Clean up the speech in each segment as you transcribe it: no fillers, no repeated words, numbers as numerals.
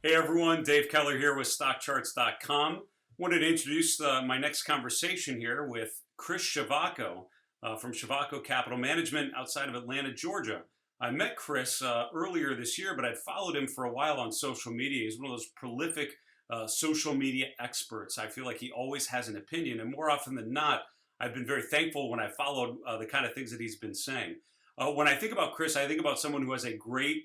Hey everyone, Dave Keller here with StockCharts.com. Wanted to introduce my next conversation here with Chris Ciovacco from Ciovacco Capital Management outside of Atlanta, Georgia. I met Chris earlier this year, but I'd followed him for a while on social media. He's one of those prolific social media experts. I feel like he always has an opinion, and more often than not, I've been very thankful when I followed the kind of things that he's been saying. When I think about Chris, I think about someone who has a great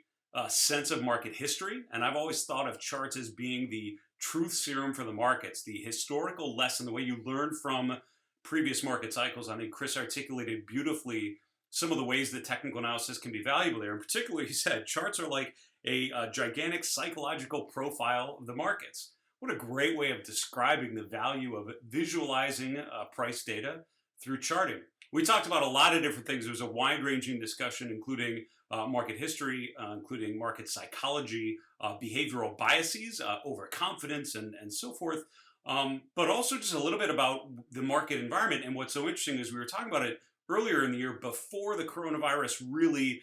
sense of market history, and I've always thought of charts as being the truth serum for the markets, the historical lesson, the way you learn from previous market cycles. I think Chris articulated beautifully some of the ways that technical analysis can be valuable there. In particular, he said charts are like a gigantic psychological profile of the markets. What a great way of describing the value of visualizing price data through charting. We talked about a lot of different things. There was a wide-ranging discussion, including market history, including market psychology, behavioral biases, overconfidence, and so forth. But also just a little bit about the market environment. And what's so interesting is we were talking about it earlier in the year before the coronavirus really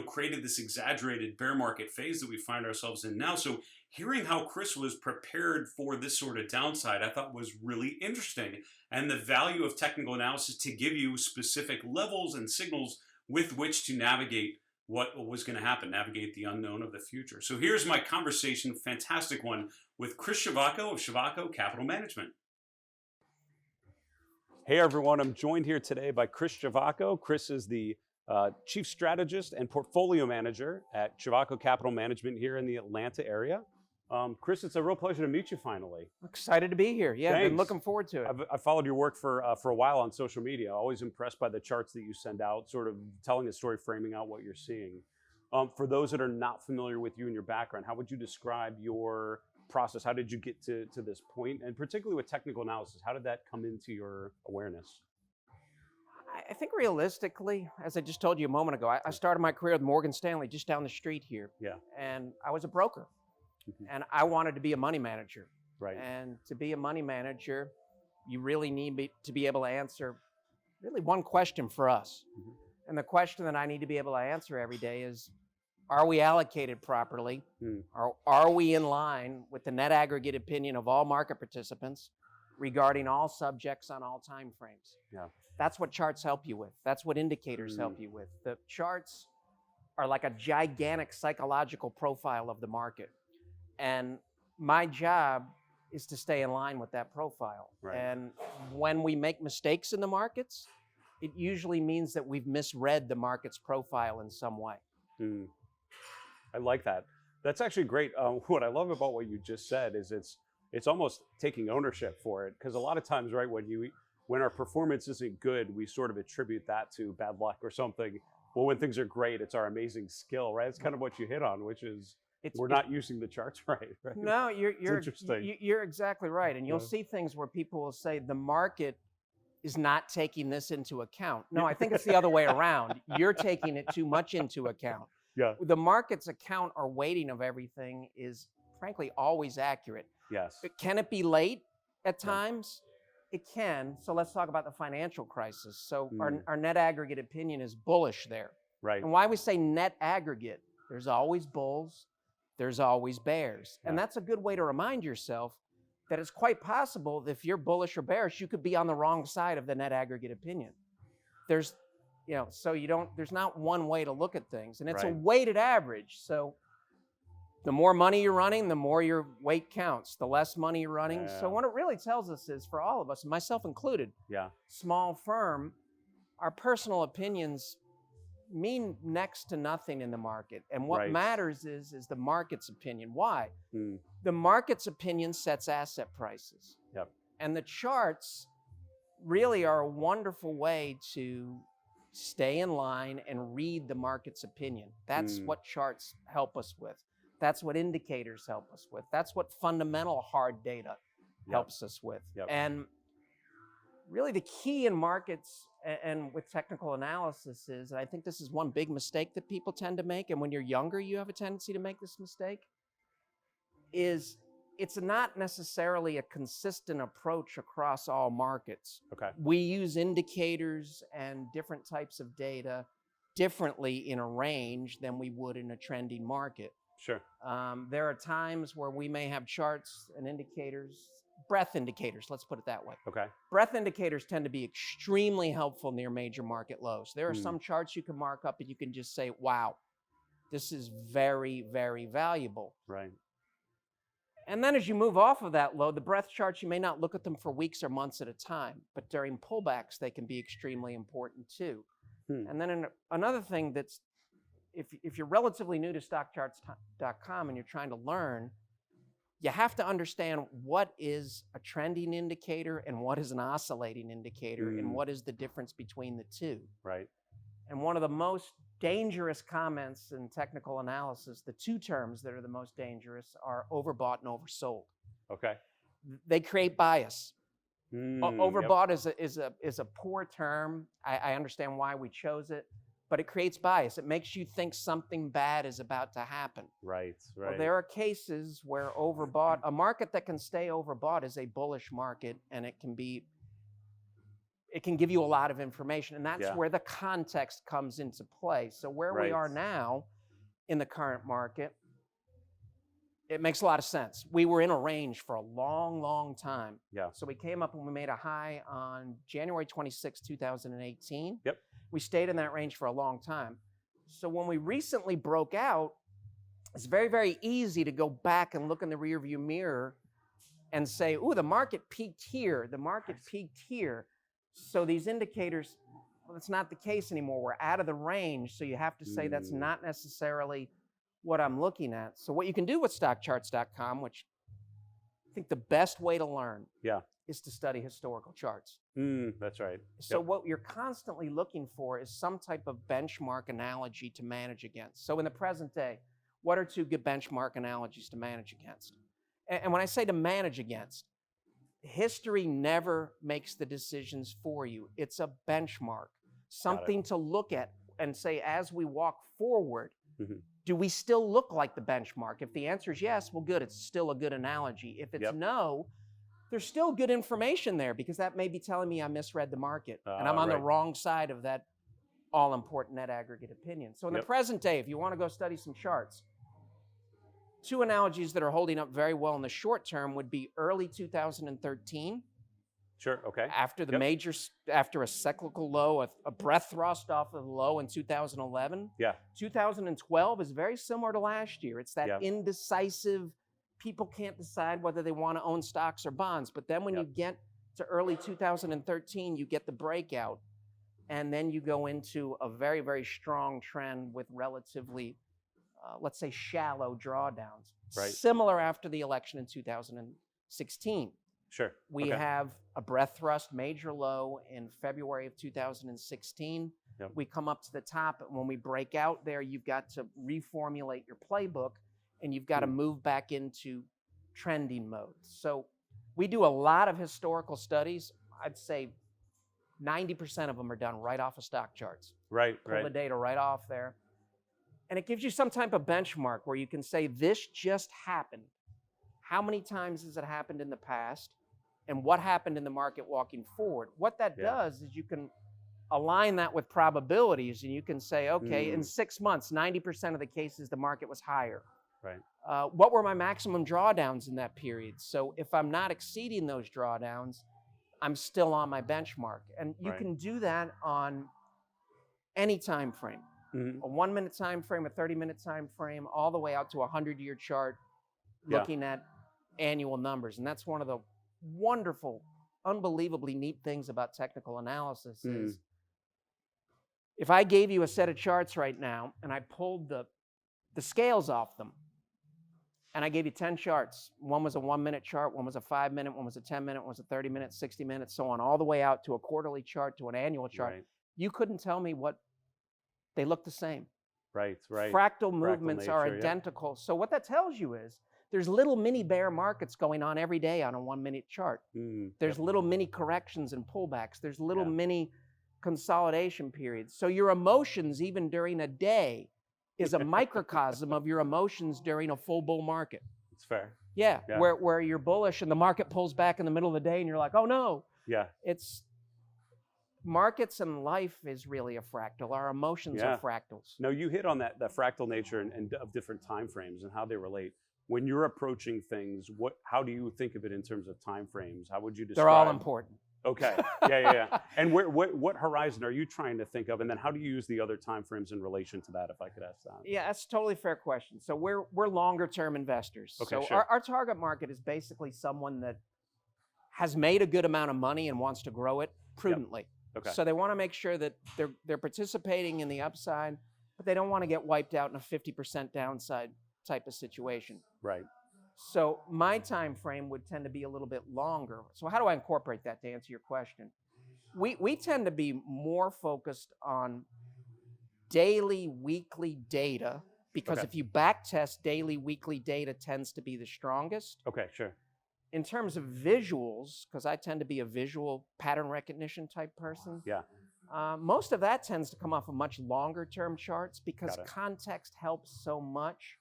created this exaggerated bear market phase that we find ourselves in now. So hearing how Chris was prepared for this sort of downside, I thought was really interesting. And the value of technical analysis to give you specific levels and signals with which to navigate what was going to happen, navigate the unknown of the future. So here's my conversation, fantastic one, with Chris Ciovacco of Ciovacco Capital Management. Hey everyone, I'm joined here today by Chris Ciovacco. Chris is the Chief Strategist and Portfolio Manager at Ciovacco Capital Management here in the Atlanta area. Chris, it's a real pleasure to meet you finally. Excited to be here. Yeah, Thanks. I've been looking forward to it. I've followed your work for a while on social media. Always impressed by the charts that you send out, sort of telling a story, framing out what you're seeing. For those that are not familiar with you and your background, how would you describe your process? How did you get to this point? And particularly with technical analysis, how did that come into your awareness? I think realistically, as I just told you a moment ago, I started my career with Morgan Stanley just down the street here. Yeah. And I was a broker. And I wanted to be a money manager. Right. And to be a money manager, you really need to be able to answer really one question for us. And the question that I need to be able to answer every day is, are we allocated properly? Are we in line with the net aggregate opinion of all market participants regarding all subjects on all time frames? Yeah. That's what charts help you with. That's what indicators help you with. The charts are like a gigantic psychological profile of the market. And my job is to stay in line with that profile. Right. And when we make mistakes in the markets, it usually means that we've misread the market's profile in some way. I like that. That's actually great. What I love about what you just said is it's almost taking ownership for it, because a lot of times, right, when our performance isn't good, we sort of attribute that to bad luck or something. Well, when things are great, it's our amazing skill, right? It's kind of what you hit on, which is we're not using the charts right. No, you're interesting. You're exactly right. And you'll see things where people will say the market is not taking this into account. No, I think it's the other way around. You're taking it too much into account. Yeah. The market's account or weighting of everything is frankly always accurate. Yes. Can it be late at times? It can. So let's talk about the financial crisis. So our net aggregate opinion is bullish there. Right. And why we say net aggregate, there's always bulls, there's always bears. Yeah. And that's a good way to remind yourself that it's quite possible that if you're bullish or bearish, you could be on the wrong side of the net aggregate opinion. There's not one way to look at things, and it's a weighted average. So the more money you're running, the more your weight counts. The less money you're running. Yeah. So what it really tells us is, for all of us, myself included, small firm, our personal opinions mean next to nothing in the market. And what matters is the market's opinion. Why? The market's opinion sets asset prices. Yep. And the charts really are a wonderful way to stay in line and read the market's opinion. That's what charts help us with. That's what indicators help us with. That's what fundamental hard data helps us with. Yep. And really the key in markets and with technical analysis is, and I think this is one big mistake that people tend to make, and when you're younger, you have a tendency to make this mistake, is it's not necessarily a consistent approach across all markets. Okay. We use indicators and different types of data differently in a range than we would in a trending market. Sure. There are times where we may have charts and indicators, breadth indicators, let's put it that way. Okay. Breadth indicators tend to be extremely helpful near major market lows. There are some charts you can mark up and you can just say, wow, this is very, very valuable. Right. And then as you move off of that low, the breadth charts, you may not look at them for weeks or months at a time, but during pullbacks, they can be extremely important too. And then another thing that's, if you're relatively new to StockCharts.com and you're trying to learn, you have to understand what is a trending indicator and what is an oscillating indicator and what is the difference between the two. Right. And one of the most dangerous comments in technical analysis, the two terms that are the most dangerous are overbought and oversold. Okay. They create bias. Overbought Yep. is a poor term. I understand why we chose it, but it creates bias. It makes you think something bad is about to happen. Right. Right. Well, there are cases where overbought, a market that can stay overbought is a bullish market, and it can give you a lot of information, and that's where the context comes into play. So where we are now in the current market, it makes a lot of sense. We were in a range for a long, long time. Yeah. So we came up and we made a high on January 26, 2018. Yep. We stayed in that range for a long time. So when we recently broke out, it's very, very easy to go back and look in the rearview mirror and say, ooh, the market peaked here, the market peaked here. So these indicators, well, that's not the case anymore. We're out of the range, so you have to say that's not necessarily what I'm looking at. So what you can do with StockCharts.com, which I think the best way to learn is to study historical charts. That's right. So what you're constantly looking for is some type of benchmark analogy to manage against. So in the present day, what are two good benchmark analogies to manage against? And when I say to manage against, history never makes the decisions for you. It's a benchmark, something to look at and say, as we walk forward, do we still look like the benchmark? If the answer is yes, well, good, it's still a good analogy. If it's no, there's still good information there because that may be telling me I misread the market and I'm on the wrong side of that all-important net aggregate opinion. So in the present day, if you want to go study some charts, two analogies that are holding up very well in the short term would be early 2013. Sure. Okay. After the after a cyclical low, a breath thrust off of the low in 2011. 2012 is very similar to last year. It's that indecisive, people can't decide whether they want to own stocks or bonds. But then when you get to early 2013, you get the breakout. And then you go into a very, very strong trend with relatively, let's say, shallow drawdowns. Similar after the election in 2016. Sure. We have a breath thrust major low in February of 2016. We come up to the top, and when we break out there, you've got to reformulate your playbook, and you've got to move back into trending mode. So we do a lot of historical studies. I'd say 90% of them are done right off of StockCharts. Pull the data right off there. And it gives you some type of benchmark where you can say, this just happened. How many times has it happened in the past? And what happened in the market walking forward? What that does is you can align that with probabilities, and you can say, okay, in 6 months, 90% of the cases, the market was higher. What were my maximum drawdowns in that period? So if I'm not exceeding those drawdowns, I'm still on my benchmark. And you can do that on any time frame. A 1 minute time frame, a 30-minute time frame, all the way out to a 100-year chart, looking at annual numbers. And that's one of the wonderful, unbelievably neat things about technical analysis is if I gave you a set of charts right now and I pulled the scales off them and I gave you 10 charts, one was a 1 minute chart, one was a 5 minute, one was a 10 minute, one was a 30 minute, 60 minutes, so on, all the way out to a quarterly chart, to an annual chart, you couldn't tell me what they look the same. Fractal movements are identical. So what that tells you is there's little mini bear markets going on every day on a 1 minute chart. There's little mini corrections and pullbacks. There's little mini consolidation periods. So your emotions, even during a day, is a microcosm of your emotions during a full bull market. It's fair. Where you're bullish and the market pulls back in the middle of the day and you're like, oh no. It's markets and life is really a fractal. Our emotions are fractals. No, you hit on that fractal nature and of different time frames and how they relate. When you're approaching things, how do you think of it in terms of time frames? How would you describe? They're all important. Okay. Yeah. And what horizon are you trying to think of? And then how do you use the other time frames in relation to that, if I could ask that? Yeah, that's a totally fair question. So we're longer term investors. Okay, so sure. our target market is basically someone that has made a good amount of money and wants to grow it prudently. Okay. So they want to make sure that they're participating in the upside, but they don't want to get wiped out in a 50% downside type of situation. Right. So my time frame would tend to be a little bit longer. So how do I incorporate that to answer your question? We tend to be more focused on daily, weekly data, because if you backtest, daily, weekly data tends to be the strongest. Okay, sure. In terms of visuals, because I tend to be a visual pattern recognition type person. Yeah. Most of that tends to come off of much longer term charts because context helps so much.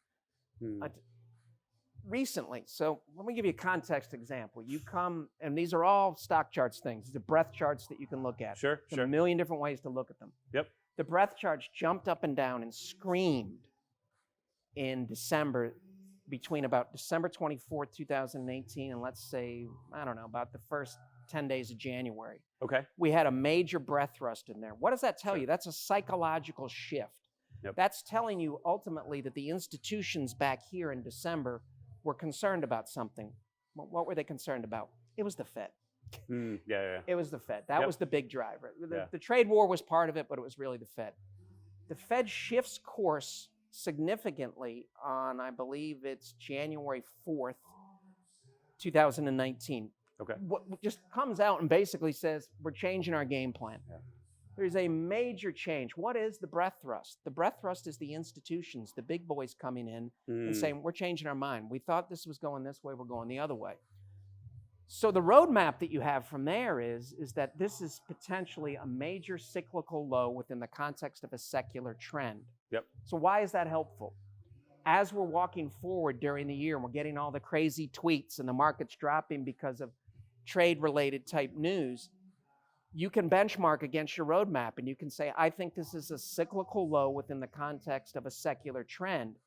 Recently, so let me give you a context example. You come, and these are all StockCharts things. These are breadth charts that you can look at. Sure. There's a million different ways to look at them. Yep. The breadth charts jumped up and down and screamed in December, between about December 24th, 2018, and let's say, I don't know, about the first 10 days of January. Okay. We had a major breadth thrust in there. What does that tell you? That's a psychological shift. Yep. That's telling you ultimately that the institutions back here in December were concerned about something. What were they concerned about? It was the Fed. It was the Fed. That was the big driver. The trade war was part of it, but it was really the Fed. The Fed shifts course significantly on, I believe it's January 4th, 2019. Okay. What just comes out and basically says, we're changing our game plan. Yeah. There's a major change. What is the breadth thrust? The breadth thrust is the institutions, the big boys coming in and saying, we're changing our mind. We thought this was going this way, we're going the other way. So the roadmap that you have from there is that this is potentially a major cyclical low within the context of a secular trend. Yep. So why is that helpful? As we're walking forward during the year and we're getting all the crazy tweets and the market's dropping because of trade-related type news, you can benchmark against your roadmap and you can say, I think this is a cyclical low within the context of a secular trend.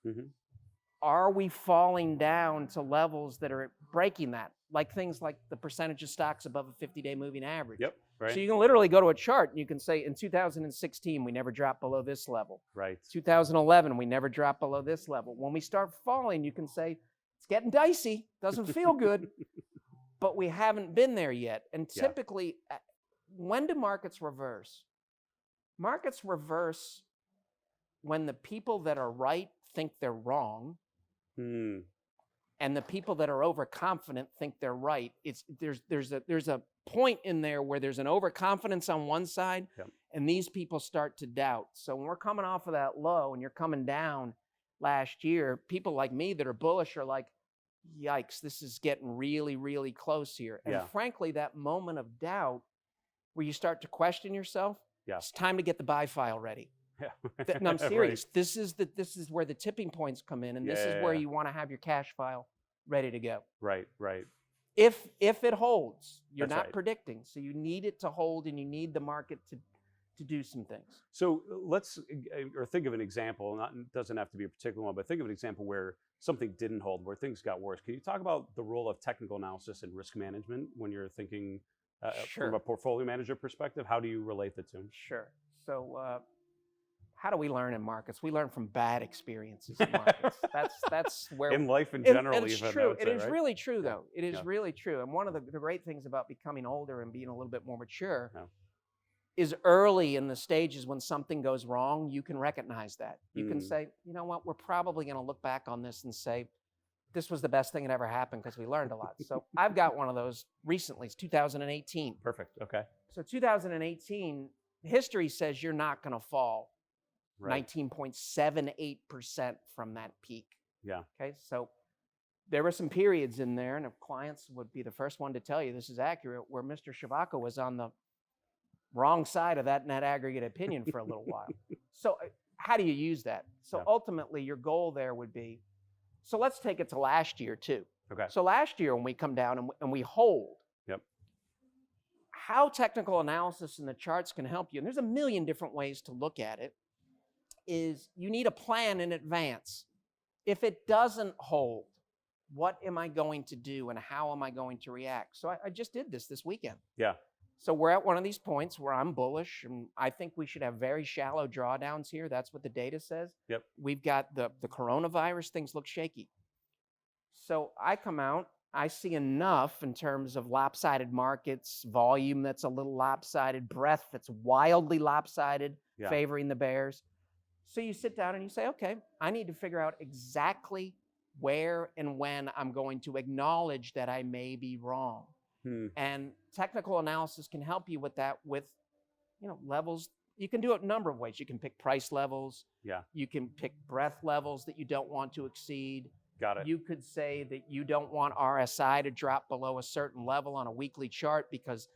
Are we falling down to levels that are breaking that? Like things like the percentage of stocks above a 50-day moving average. Yep, right. So you can literally go to a chart and you can say, in 2016, we never dropped below this level. Right. 2011, we never dropped below this level. When we start falling, you can say, it's getting dicey, doesn't feel good, but we haven't been there yet. And typically, when do markets reverse? Markets reverse when the people that are right think they're wrong, and the people that are overconfident think they're right. There's a point in there where there's an overconfidence on one side, and these people start to doubt. So when we're coming off of that low and you're coming down last year, people like me that are bullish are like, yikes, this is getting really, really close here. And frankly, that moment of doubt where you start to question yourself, it's time to get the buy file ready. And I'm serious. Right. This is where the tipping points come in, and this is where you want to have your cash file ready to go. Right. If it holds, you're That's not right. predicting, so you need it to hold, and you need the market to do some things. So let's, or think of an example, it doesn't have to be a particular one, but think of an example where something didn't hold, where things got worse. Can you talk about the role of technical analysis and risk management when you're thinking from a portfolio manager perspective? How do you relate the two? Sure. So how do we learn in markets? We learn from bad experiences in markets. That's where in life in general. And it's even, true. It is really true, though. It is really true. And one of the great things about becoming older and being a little bit more mature is early in the stages when something goes wrong, you can recognize that. You can say, you know what, we're probably going to look back on this and say, this was the best thing that ever happened because we learned a lot. So I've got one of those recently. It's 2018. Perfect. Okay. So 2018, history says you're not going to fall 19.78% from that peak. Yeah. Okay. So there were some periods in there, and if clients would be the first one to tell you this is accurate, where Mr. Ciovacco was on the wrong side of that net aggregate opinion for a little while. So how do you use that? So ultimately, your goal there would be, so let's take it to last year too. Okay. So last year when we come down and we hold, how technical analysis in the charts can help you, and there's a million different ways to look at it, is you need a plan in advance. If it doesn't hold, what am I going to do and how am I going to react? So I just did this weekend. Yeah. So we're at one of these points where I'm bullish, and I think we should have very shallow drawdowns here. That's what the data says. Yep. We've got the coronavirus, things look shaky. So I come out, I see enough in terms of lopsided markets, volume that's a little lopsided, breadth that's wildly lopsided, favoring the bears. So you sit down and you say, okay, I need to figure out exactly where and when I'm going to acknowledge that I may be wrong. And technical analysis can help you with that, with levels. You can do it a number of ways. You can pick price levels. Yeah. You can pick breadth levels that you don't want to exceed. Got it. You could say that you don't want RSI to drop below a certain level on a weekly chart, because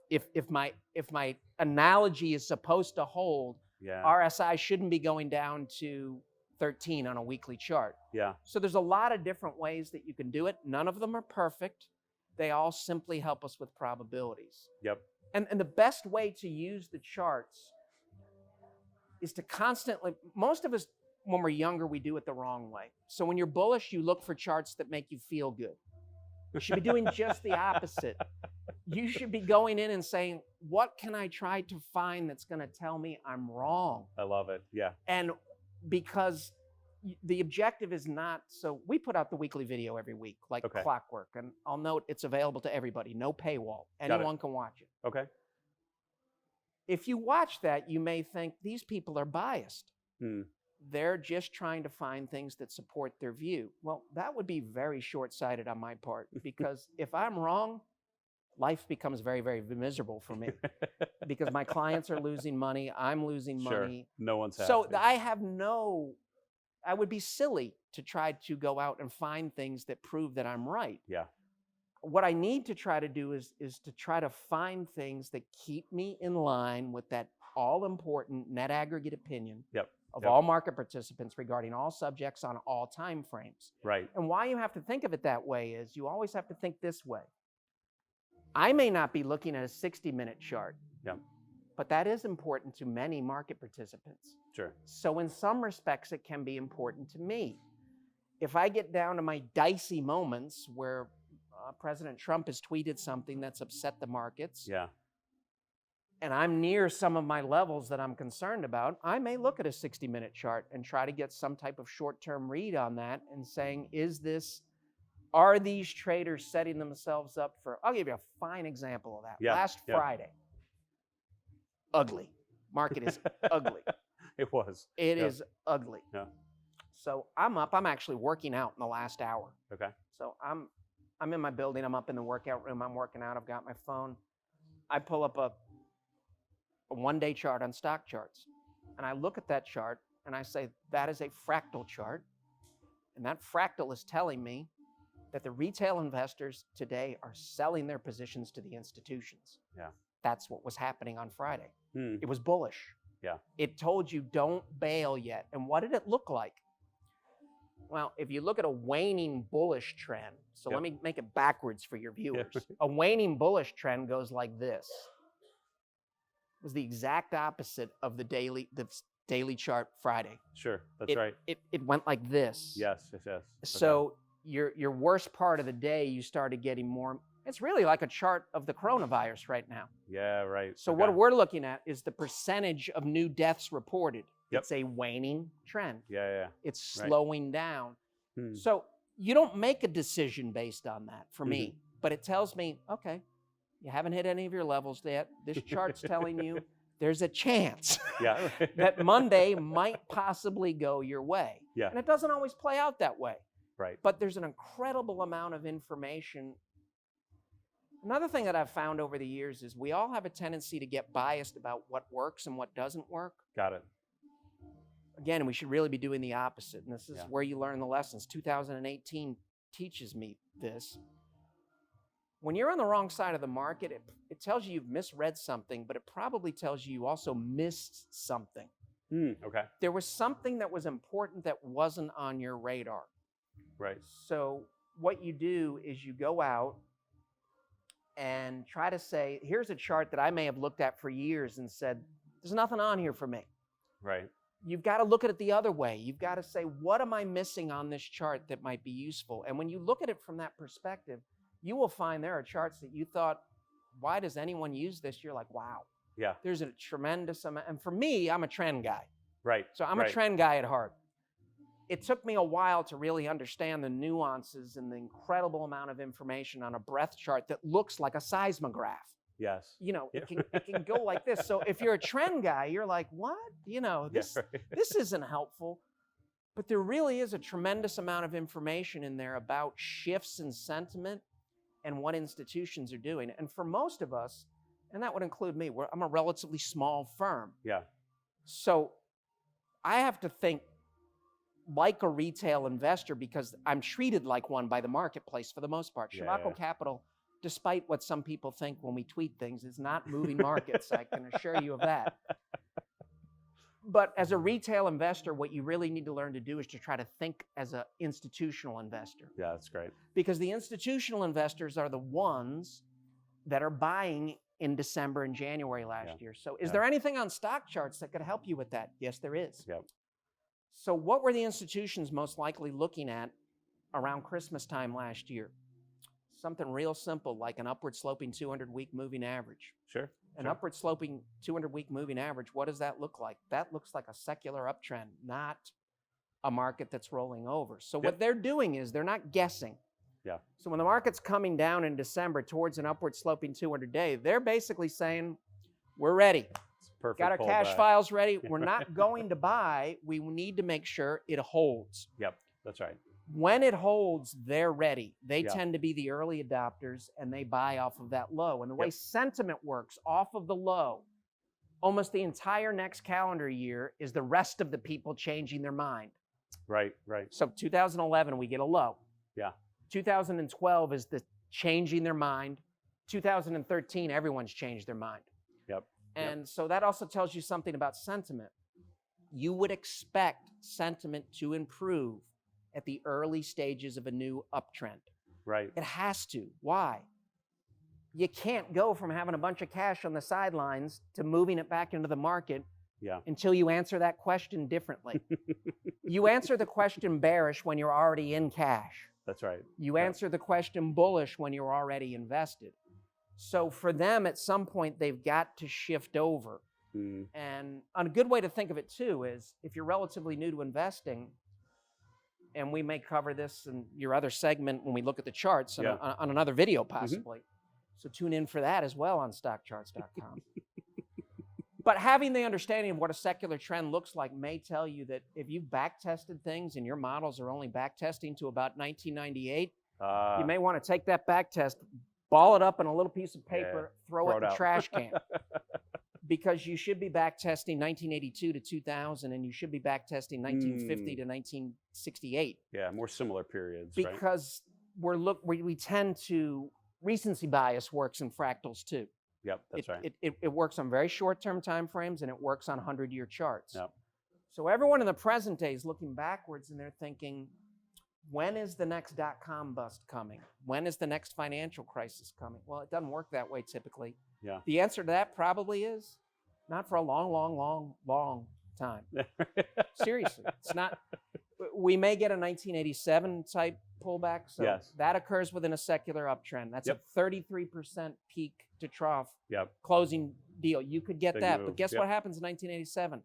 if my analogy is supposed to hold, RSI shouldn't be going down to 13 on a weekly chart. Yeah. So there's a lot of different ways that you can do it. None of them are perfect. They all simply help us with probabilities. Yep. And the best way to use the charts is to constantly, most of us, when we're younger, we do it the wrong way. So when you're bullish, you look for charts that make you feel good. You should be doing just the opposite. You should be going in and saying, what can I try to find that's going to tell me I'm wrong? I love it. Yeah. And because the objective is not, so we put out the weekly video every week, like clockwork. And I'll note it's available to everybody, no paywall. Anyone can watch it. Okay. If you watch that, you may think these people are biased. They're just trying to find things that support their view. Well, that would be very short-sighted on my part, because if I'm wrong, life becomes very, very miserable for me, because my clients are losing money, I'm losing money. No one's happy. So I would be silly to try to go out and find things that prove that I'm right. Yeah. What I need to try to do is to try to find things that keep me in line with that all-important net aggregate opinion of all market participants regarding all subjects on all time frames. Right. And why you have to think of it that way is you always have to think this way. I may not be looking at a 60-minute chart, but that is important to many market participants. Sure. So in some respects, it can be important to me. If I get down to my dicey moments where President Trump has tweeted something that's upset the markets, and I'm near some of my levels that I'm concerned about, I may look at a 60-minute chart and try to get some type of short-term read on that and saying, are these traders setting themselves up for, I'll give you a fine example of that. Last Friday, ugly. Market is ugly. It was. It is ugly. Yeah. So I'm up. I'm actually working out in the last hour. Okay. So I'm in my building. I'm up in the workout room. I'm working out. I've got my phone. I pull up a one-day chart on StockCharts, and I look at that chart and I say, that is a fractal chart. And that fractal is telling me that the retail investors today are selling their positions to the institutions. Yeah. That's what was happening on Friday. Hmm. It was bullish. Yeah. It told you don't bail yet. And what did it look like? Well, if you look at a waning bullish trend, so let me make it backwards for your viewers. A waning bullish trend goes like this. It was the exact opposite of the daily chart Friday. Sure, that's right. It went like this. Yes, yes, yes. So your worst part of the day, you started getting more. It's really like a chart of the coronavirus right now. Yeah, right. So what we're looking at is the percentage of new deaths reported. Yep. It's a waning trend. Yeah. It's slowing down. So you don't make a decision based on that for me, but it tells me, okay, you haven't hit any of your levels yet. This chart's telling you there's a chance that Monday might possibly go your way. Yeah. And it doesn't always play out that way. Right. But there's an incredible amount of information. Another thing that I've found over the years is we all have a tendency to get biased about what works and what doesn't work. Got it. Again, we should really be doing the opposite. And this is where you learn the lessons. 2018 teaches me this. When you're on the wrong side of the market, it tells you you've misread something, but it probably tells you also missed something. Okay. There was something that was important that wasn't on your radar. Right. So what you do is you go out and try to say, here's a chart that I may have looked at for years and said, there's nothing on here for me. Right. You've got to look at it the other way. You've got to say, what am I missing on this chart that might be useful? And when you look at it from that perspective, you will find there are charts that you thought, why does anyone use this? You're like, wow. Yeah. There's a tremendous amount. And for me, I'm a trend guy. Right. So I'm a trend guy at heart. It took me a while to really understand the nuances and the incredible amount of information on a breadth chart that looks like a seismograph. Yes. You know, Yeah. it can go like this. So if you're a trend guy, you're like, what? You know, this isn't helpful. But there really is a tremendous amount of information in there about shifts in sentiment and what institutions are doing. And for most of us, and that would include me, I'm a relatively small firm. Yeah. So I have to think like a retail investor because I'm treated like one by the marketplace for the most part. Ciovacco Capital, despite what some people think when we tweet things, is not moving markets. I can assure you of that. But as a retail investor, what you really need to learn to do is to try to think as an institutional investor. Yeah, that's great. Because the institutional investors are the ones that are buying in December and January last year. So is there anything on StockCharts that could help you with that? Yes, there is. Yep. So what were the institutions most likely looking at around Christmas time last year? Something real simple like an upward sloping 200-week moving average. Sure. An upward sloping 200-week moving average, what does that look like? That looks like a secular uptrend, not a market that's rolling over. So what they're doing is they're not guessing. Yeah. So when the market's coming down in December towards an upward sloping 200-day, they're basically saying, we're ready. Perfect. Got our cash files ready. We're not going to buy. We need to make sure it holds. Yep, that's right. When it holds, they're ready. They tend to be the early adopters, and they buy off of that low. And the way sentiment works off of the low, almost the entire next calendar year is the rest of the people changing their mind. Right, right. So 2011, we get a low. Yeah. 2012 is the changing their mind. 2013, everyone's changed their mind. Yep. And so that also tells you something about sentiment. You would expect sentiment to improve at the early stages of a new uptrend. Right. It has to. Why? You can't go from having a bunch of cash on the sidelines to moving it back into the market until you answer that question differently. You answer the question bearish when you're already in cash. That's right. You answer the question bullish when you're already invested. So for them, at some point, they've got to shift over. And a good way to think of it, too, is if you're relatively new to investing, and we may cover this in your other segment when we look at the charts on another video, possibly. So tune in for that as well on StockCharts.com. But having the understanding of what a secular trend looks like may tell you that if you've back-tested things and your models are only back-testing to about 1998, you may want to take that back-test, ball it up in a little piece of paper, throw it in the trash can. Because you should be back-testing 1982 to 2000, and you should be back-testing 1950 to 1968. Yeah, more similar periods, because we tend to, recency bias works in fractals too. Yep, that's right. It works on very short-term time frames, and it works on 100-year charts. Yep. So everyone in the present day is looking backwards, and they're thinking, when is the next dot-com bust coming? When is the next financial crisis coming? Well, it doesn't work that way typically. Yeah. The answer to that probably is not for a long, long, long, long time. Seriously, it's not. We may get a 1987 type pullback. So that occurs within a secular uptrend. That's a 33% peak to trough closing deal. You could get that, but guess what happens in 1987?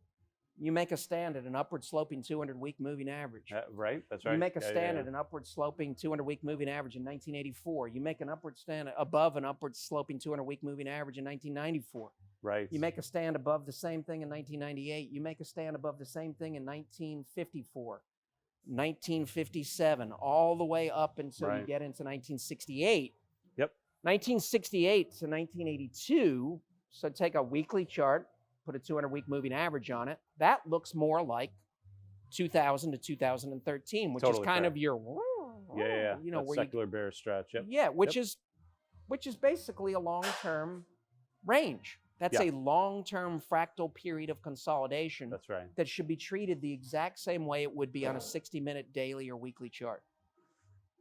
You make a stand at an upward sloping 200-week moving average. Right, that's right. You make a stand at an upward sloping 200-week moving average in 1984. You make an upward stand above an upward sloping 200-week moving average in 1994. Right. You make a stand above the same thing in 1998. You make a stand above the same thing in 1954, 1957, all the way up until you get into 1968. Yep. 1968 to 1982, so take a weekly chart, put a 200-week moving average on it. That looks more like 2000 to 2013, which is kind of your you know, where secular bear stretch. Which is basically a long-term range. That's a long-term fractal period of consolidation. That's right. That should be treated the exact same way it would be on a 60-minute daily or weekly chart.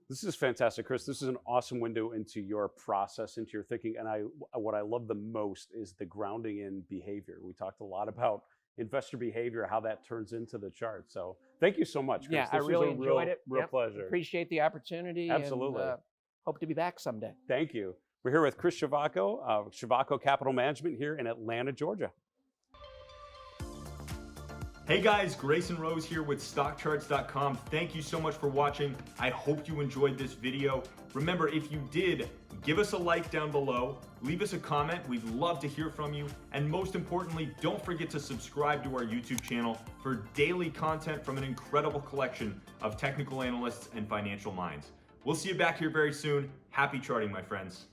This is fantastic, Chris. This is an awesome window into your process, into your thinking. And what I love the most is the grounding in behavior. We talked a lot about investor behavior, how that turns into the chart. So thank you so much, Chris. Yeah, This I really was a enjoyed it. Real pleasure. Appreciate the opportunity. Absolutely. And, hope to be back someday. Thank you. We're here with Chris Ciovacco of Ciovacco Capital Management here in Atlanta, Georgia. Hey guys, Grayson Rose here with StockCharts.com. Thank you so much for watching. I hope you enjoyed this video. Remember, if you did, give us a like down below, leave us a comment. We'd love to hear from you. And most importantly, don't forget to subscribe to our YouTube channel for daily content from an incredible collection of technical analysts and financial minds. We'll see you back here very soon. Happy charting, my friends.